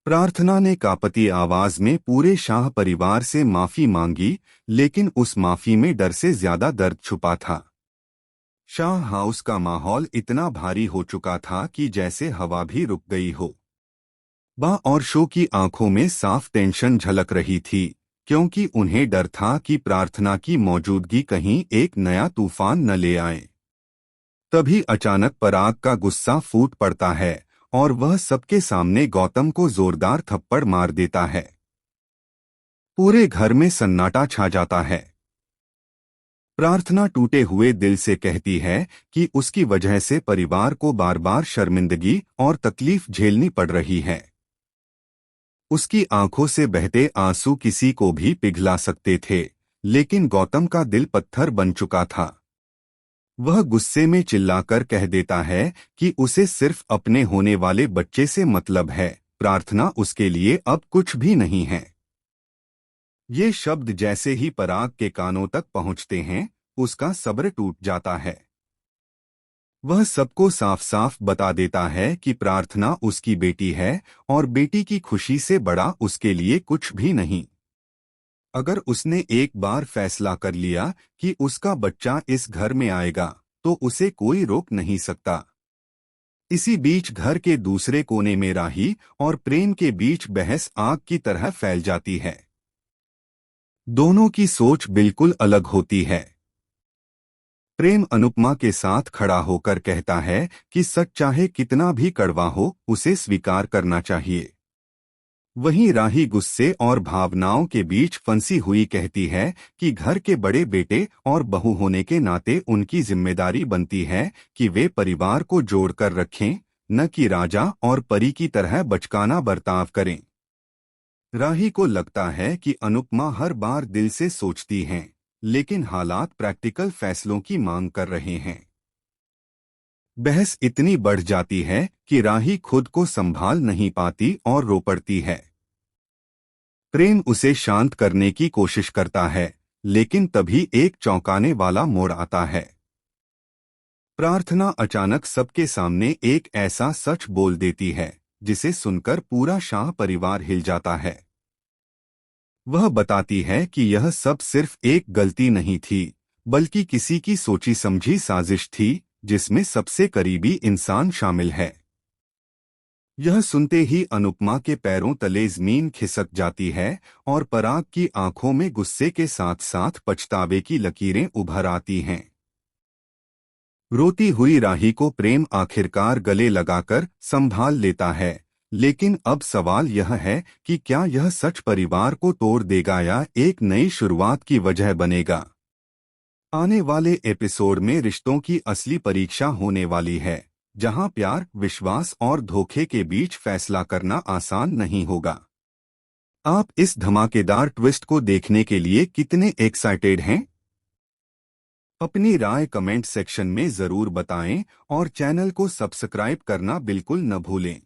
प्रार्थना ने कांपती आवाज में पूरे शाह परिवार से माफी मांगी, लेकिन उस माफी में डर से ज्यादा दर्द छुपा था। शाह हाउस का माहौल इतना भारी हो चुका था कि जैसे हवा भी रुक गई हो। बा और शो की आंखों में साफ टेंशन झलक रही थी, क्योंकि उन्हें डर था कि प्रार्थना की मौजूदगी कहीं एक नया तूफान न ले आए। तभी अचानक पराग का गुस्सा फूट पड़ता है और वह सबके सामने गौतम को जोरदार थप्पड़ मार देता है। पूरे घर में सन्नाटा छा जाता है। प्रार्थना टूटे हुए दिल से कहती है कि उसकी वजह से परिवार को बार बार शर्मिंदगी और तकलीफ झेलनी पड़ रही है। उसकी आंखों से बहते आंसू किसी को भी पिघला सकते थे, लेकिन गौतम का दिल पत्थर बन चुका था। वह गुस्से में चिल्लाकर कह देता है कि उसे सिर्फ अपने होने वाले बच्चे से मतलब है, प्रार्थना उसके लिए अब कुछ भी नहीं है। ये शब्द जैसे ही पराग के कानों तक पहुंचते हैं, उसका सब्र टूट जाता है। वह सबको साफ साफ बता देता है कि प्रार्थना उसकी बेटी है और बेटी की खुशी से बड़ा उसके लिए कुछ भी नहीं। अगर उसने एक बार फैसला कर लिया कि उसका बच्चा इस घर में आएगा, तो उसे कोई रोक नहीं सकता। इसी बीच घर के दूसरे कोने में राही और प्रेम के बीच बहस आग की तरह फैल जाती है। दोनों की सोच बिल्कुल अलग होती है। प्रेम अनुपमा के साथ खड़ा होकर कहता है कि सच चाहे कितना भी कड़वा हो, उसे स्वीकार करना चाहिए। वहीं राही गुस्से और भावनाओं के बीच फंसी हुई कहती है कि घर के बड़े बेटे और बहू होने के नाते उनकी जिम्मेदारी बनती है कि वे परिवार को जोड़कर रखें, न कि राजा और परी की तरह बचकाना बर्ताव करें। राही को लगता है कि अनुपमा हर बार दिल से सोचती हैं, लेकिन हालात प्रैक्टिकल फैसलों की मांग कर रहे हैं। बहस इतनी बढ़ जाती है कि राही खुद को संभाल नहीं पाती और रो पड़ती है। प्रेम उसे शांत करने की कोशिश करता है, लेकिन तभी एक चौंकाने वाला मोड़ आता है। प्रार्थना अचानक सबके सामने एक ऐसा सच बोल देती है जिसे सुनकर पूरा शाह परिवार हिल जाता है। वह बताती है कि यह सब सिर्फ एक गलती नहीं थी, बल्कि किसी की सोची समझी साजिश थी, जिसमें सबसे करीबी इंसान शामिल है। यह सुनते ही अनुपमा के पैरों तले जमीन खिसक जाती है और पराग की आंखों में गुस्से के साथ साथ पछतावे की लकीरें उभर आती हैं। रोती हुई राही को प्रेम आखिरकार गले लगाकर संभाल लेता है, लेकिन अब सवाल यह है कि क्या यह सच परिवार को तोड़ देगा या एक नई शुरुआत की वजह बनेगा। आने वाले एपिसोड में रिश्तों की असली परीक्षा होने वाली है, जहां प्यार, विश्वास और धोखे के बीच फैसला करना आसान नहीं होगा। आप इस धमाकेदार ट्विस्ट को देखने के लिए कितने एक्साइटेड हैं? अपनी राय कमेंट सेक्शन में जरूर बताएं और चैनल को सब्सक्राइब करना बिल्कुल न भूलें।